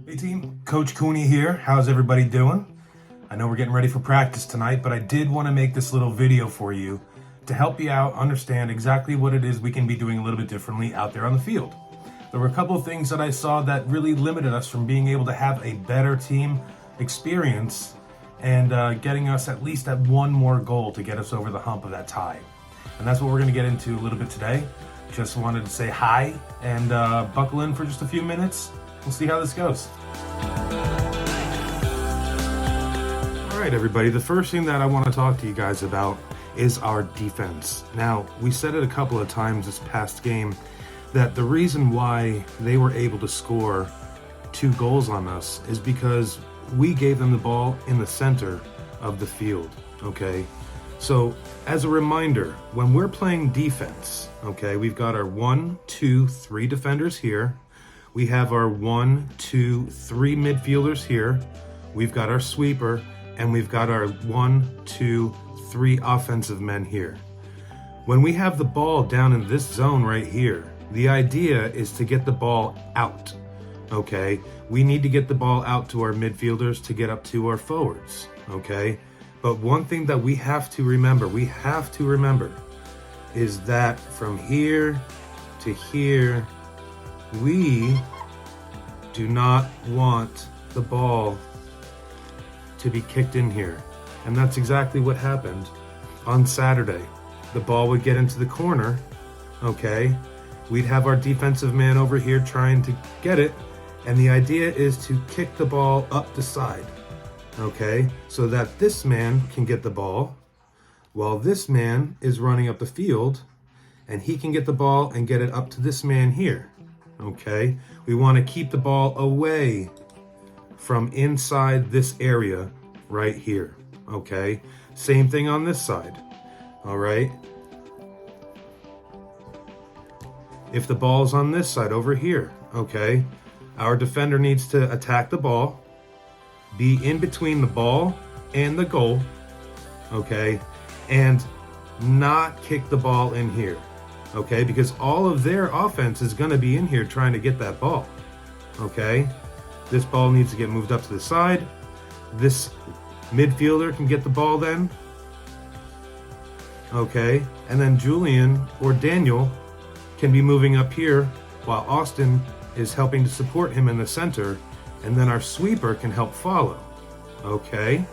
Hey team, Coach Cooney here. How's everybody doing? I know we're getting ready for practice tonight, but I did want to make this little video for you to help you out understand exactly what it is we can be doing a little bit differently out there on the field. There were a couple of things that I saw that really limited us from being able to have a better team experience and getting us at least at one more goal to get us over the hump of that tie. And that's what we're going to get into a little bit today. Just wanted to say hi and buckle in for just a few minutes. We'll see how this goes. All right, everybody. The first thing that I want to talk to you guys about is our defense. Now, we said it a couple of times this past game that the reason why they were able to score 2 goals on us is because we gave them the ball in the center of the field, okay? So, as a reminder, when we're playing defense, okay, we've got our 1, 2, 3 defenders here. We have our 1, 2, 3 midfielders here. We've got our sweeper, and we've got our 1, 2, 3 offensive men here. When we have the ball down in this zone right here, the idea is to get the ball out, okay? We need to get the ball out to our midfielders to get up to our forwards, okay? But one thing that we have to remember is that from here to here, we do not want the ball to be kicked in here. And that's exactly what happened on Saturday. The ball would get into the corner, okay? We'd have our defensive man over here trying to get it, and the idea is to kick the ball up the side, okay? So that this man can get the ball while this man is running up the field, and he can get the ball and get it up to this man here. Okay, we want to keep the ball away from inside this area right here. Okay, same thing on this side. All right, if the ball's on this side over here, okay, our defender needs to attack the ball, be in between the ball and the goal, okay, and not kick the ball in here. Okay, because all of their offense is going to be in here trying to get that ball. Okay, this ball needs to get moved up to the side. This midfielder can get the ball then. Okay, and then Julian or Daniel can be moving up here while Austin is helping to support him in the center, and then our sweeper can help follow. Okay,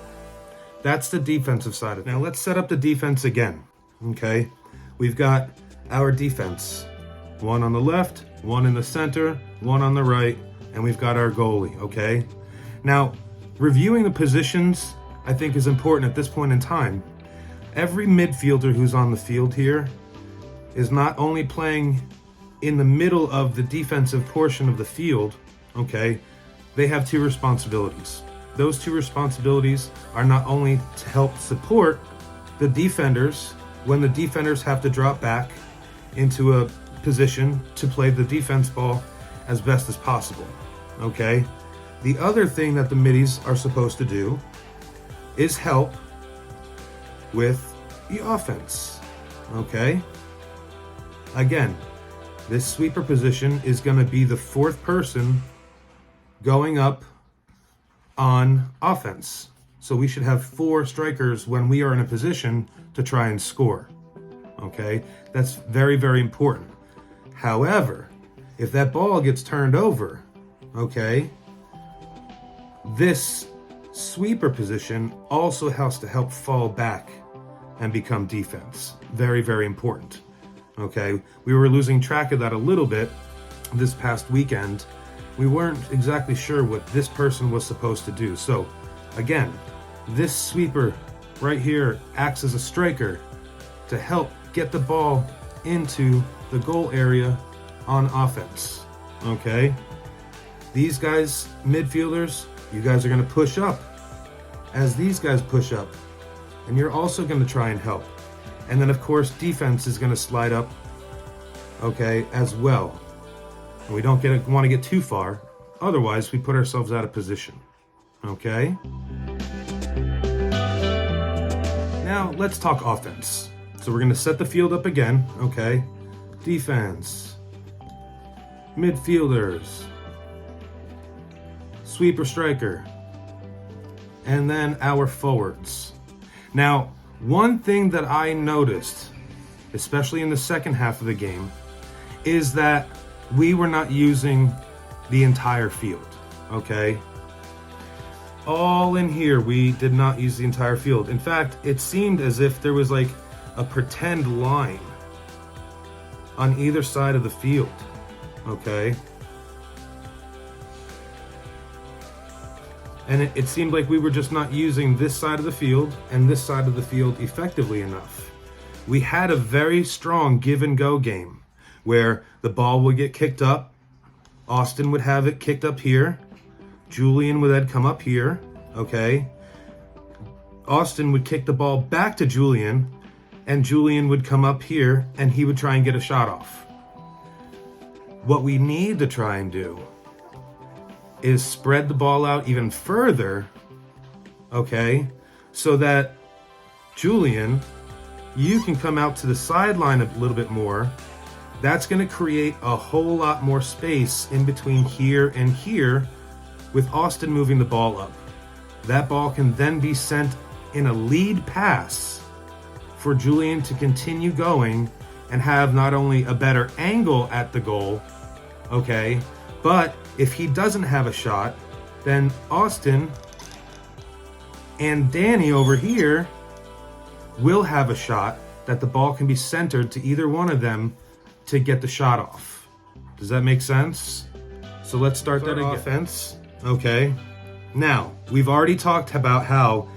that's the defensive side of it. Now let's set up the defense again. Okay, we've got our defense, 1 on the left, 1 in the center, 1 on the right, and we've got our goalie, okay? Now, reviewing the positions, I think is important at this point in time. Every midfielder who's on the field here is not only playing in the middle of the defensive portion of the field, okay? They have 2 responsibilities. Those 2 responsibilities are not only to help support the defenders when the defenders have to drop back into a position to play the defense ball as best as possible, okay? The other thing that the middies are supposed to do is help with the offense, okay? Again, this sweeper position is going to be the 4th person going up on offense. So we should have 4 strikers when we are in a position to try and score. Okay, that's very, very important. However, if that ball gets turned over, okay, this sweeper position also has to help fall back and become defense. Very, very important. Okay, we were losing track of that a little bit this past weekend. We weren't exactly sure what this person was supposed to do. So, again, this sweeper right here acts as a striker to help get the ball into the goal area on offense, okay? These guys, midfielders, you guys are going to push up as these guys push up, and you're also going to try and help. And then, of course, defense is going to slide up, okay, as well. And we don't want to get too far, otherwise we put ourselves out of position, okay? Now, let's talk offense. So we're going to set the field up again, okay? Defense, midfielders, sweeper striker, and then our forwards. Now, one thing that I noticed, especially in the second half of the game, is that we were not using the entire field, okay? All in here, we did not use the entire field. In fact, it seemed as if there was like a pretend line on either side of the field, okay? And it seemed like we were just not using this side of the field and this side of the field effectively enough. We had a very strong give and go game where the ball would get kicked up, Austin would have it kicked up here, Julian would then come up here, okay? Austin would kick the ball back to Julian, and Julian would come up here and he would try and get a shot off. What we need to try and do is spread the ball out even further, okay, so that Julian, you can come out to the sideline a little bit more. That's going to create a whole lot more space in between here and here with Austin moving the ball up. That ball can then be sent in a lead pass for Julian to continue going and have not only a better angle at the goal, okay, but if he doesn't have a shot, then Austin and Danny over here will have a shot that the ball can be centered to either one of them to get the shot off. Does that make sense? So let's start that offense. Okay. Now, we've already talked about how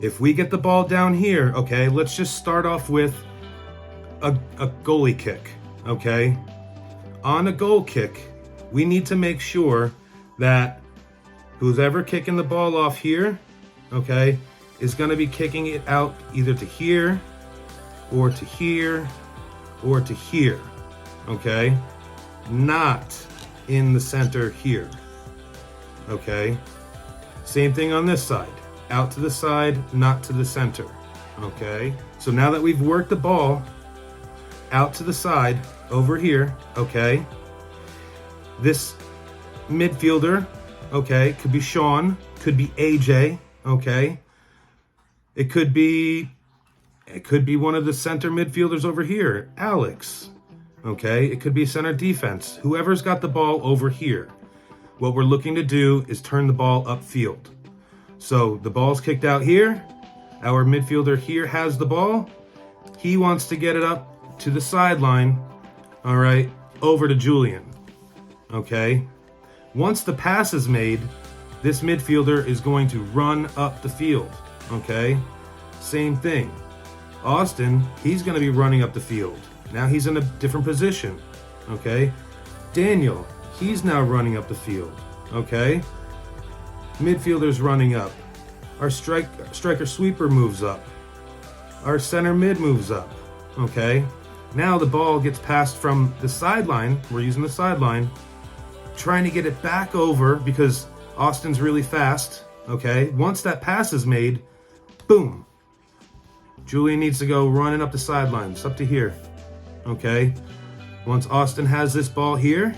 if we get the ball down here, okay, let's just start off with a goalie kick, okay? On a goal kick, we need to make sure that who's ever kicking the ball off here, okay, is going to be kicking it out either to here or to here or to here, okay? Not in the center here, okay? Same thing on this side. Out to the side, not to the center, okay? So now that we've worked the ball out to the side over here, okay? This midfielder, okay, could be Sean, could be AJ, okay? It could be one of the center midfielders over here, Alex, okay? It could be center defense, whoever's got the ball over here. What we're looking to do is turn the ball upfield. So the ball's kicked out here. Our midfielder here has the ball. He wants to get it up to the sideline, all right, over to Julian. Okay, once the pass is made, this midfielder is going to run up the field, okay? Same thing. Austin, he's going to be running up the field. Now he's in a different position, okay? Daniel, he's now running up the field, okay? Midfielder's running up. Our striker sweeper moves up. Our center mid moves up, okay? Now the ball gets passed from the sideline, we're using the sideline, trying to get it back over because Austin's really fast, okay? Once that pass is made, boom. Julian needs to go running up the sidelines, up to here, okay? Once Austin has this ball here,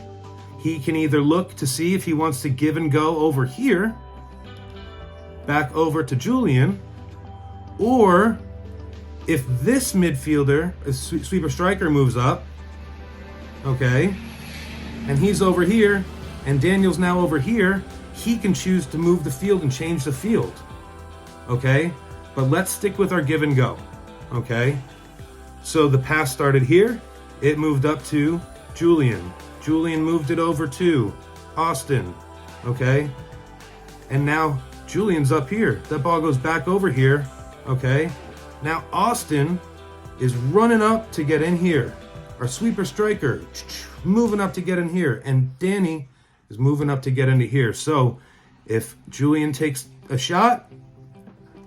he can either look to see if he wants to give and go over here, back over to Julian, or if this midfielder, a sweeper striker, moves up, okay, and he's over here, and Daniel's now over here, he can choose to move the field and change the field, okay? But let's stick with our give and go, okay? So the pass started here, it moved up to Julian. Julian moved it over to Austin, okay? And now Julian's up here. That ball goes back over here, okay? Now Austin is running up to get in here. Our sweeper striker moving up to get in here, and Danny is moving up to get into here. So if Julian takes a shot,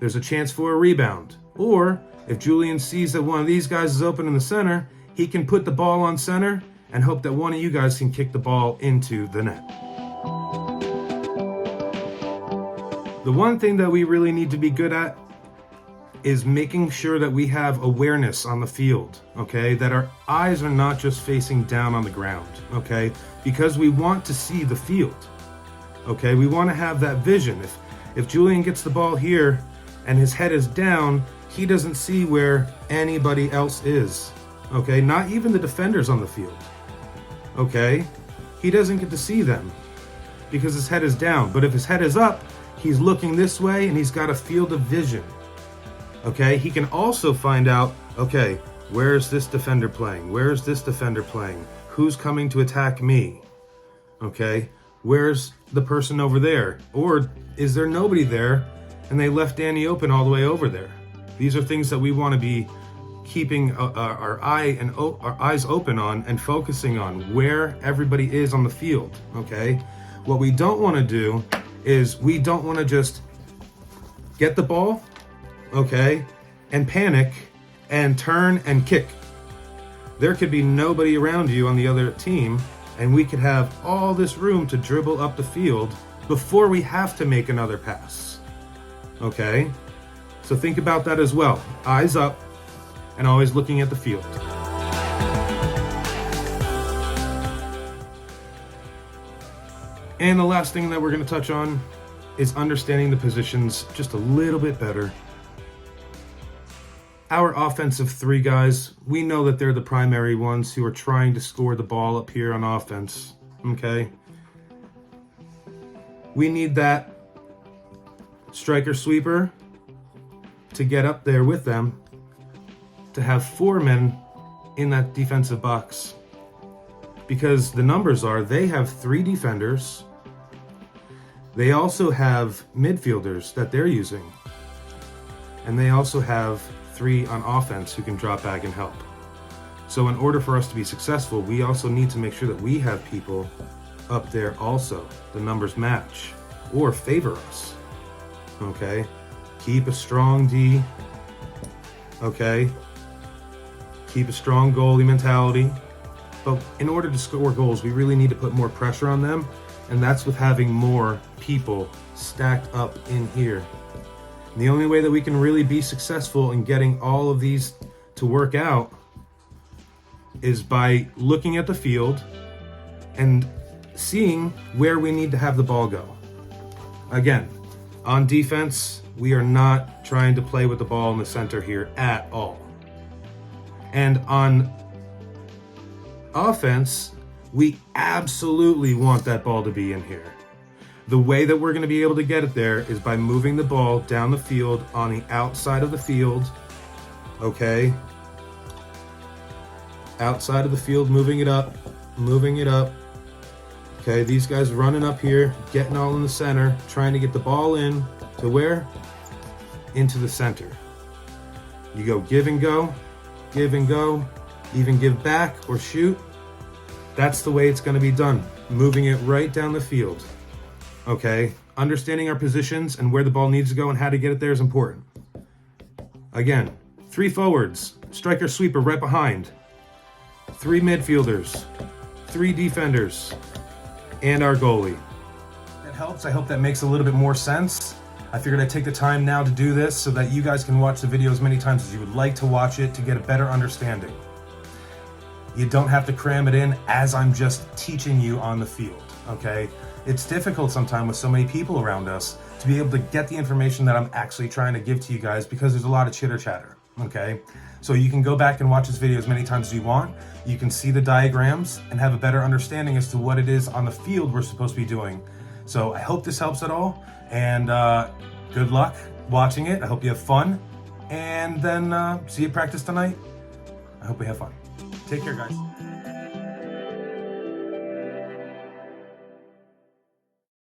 there's a chance for a rebound. Or if Julian sees that one of these guys is open in the center, he can put the ball on center and hope that one of you guys can kick the ball into the net. The one thing that we really need to be good at is making sure that we have awareness on the field, okay? That our eyes are not just facing down on the ground, okay? Because we want to see the field. Okay, we want to have that vision. If Julian gets the ball here and his head is down, he doesn't see where anybody else is. Okay, not even the defenders on the field. Okay, he doesn't get to see them because his head is down. But if his head is up, he's looking this way and he's got a field of vision. Okay, he can also find out, okay, where's this defender playing? Where's this defender playing? Who's coming to attack me? Okay, where's the person over there? Or is there nobody there and they left Danny open all the way over there? These are things that we want to be keeping our eyes open on and focusing on where everybody is on the field. Okay, what we don't want to do is we don't want to just get the ball, okay, and panic and turn and kick. There could be nobody around you on the other team, and we could have all this room to dribble up the field before we have to make another pass. Okay, so think about that as well. Eyes up and always looking at the field. And the last thing that we're going to touch on is understanding the positions just a little bit better. Our offensive three guys, we know that they're the primary ones who are trying to score the ball up here on offense, okay? We need that striker sweeper to get up there with them, to have 4 men in that defensive box. Because the numbers are, they have 3 defenders. They also have midfielders that they're using. And they also have 3 on offense who can drop back and help. So in order for us to be successful, we also need to make sure that we have people up there also. The numbers match or favor us. Okay? Keep a strong D. Okay? Keep a strong goalie mentality. But in order to score goals, we really need to put more pressure on them. And that's with having more people stacked up in here. And the only way that we can really be successful in getting all of these to work out is by looking at the field and seeing where we need to have the ball go. Again, on defense, we are not trying to play with the ball in the center here at all. And on offense, we absolutely want that ball to be in here. The way that we're going to be able to get it there is by moving the ball down the field on the outside of the field. Okay? Outside of the field, moving it up. Okay, these guys running up here, getting all in the center, trying to get the ball in to where? Into the center. You go give and go, even give back or shoot. That's the way it's going to be done. Moving it right down the field. Okay, understanding our positions and where the ball needs to go and how to get it there is important. Again, 3 forwards, striker sweeper right behind, 3 midfielders, 3 defenders, and our goalie. That helps. I hope that makes a little bit more sense. I figured I'd take the time now to do this so that you guys can watch the video as many times as you would like to watch it to get a better understanding. You don't have to cram it in as I'm just teaching you on the field, okay? It's difficult sometimes with so many people around us to be able to get the information that I'm actually trying to give to you guys because there's a lot of chitter chatter, okay? So you can go back and watch this video as many times as you want. You can see the diagrams and have a better understanding as to what it is on the field we're supposed to be doing. So I hope this helps at all, and good luck watching it. I hope you have fun, and then see you practice tonight. I hope we have fun. Take care, guys.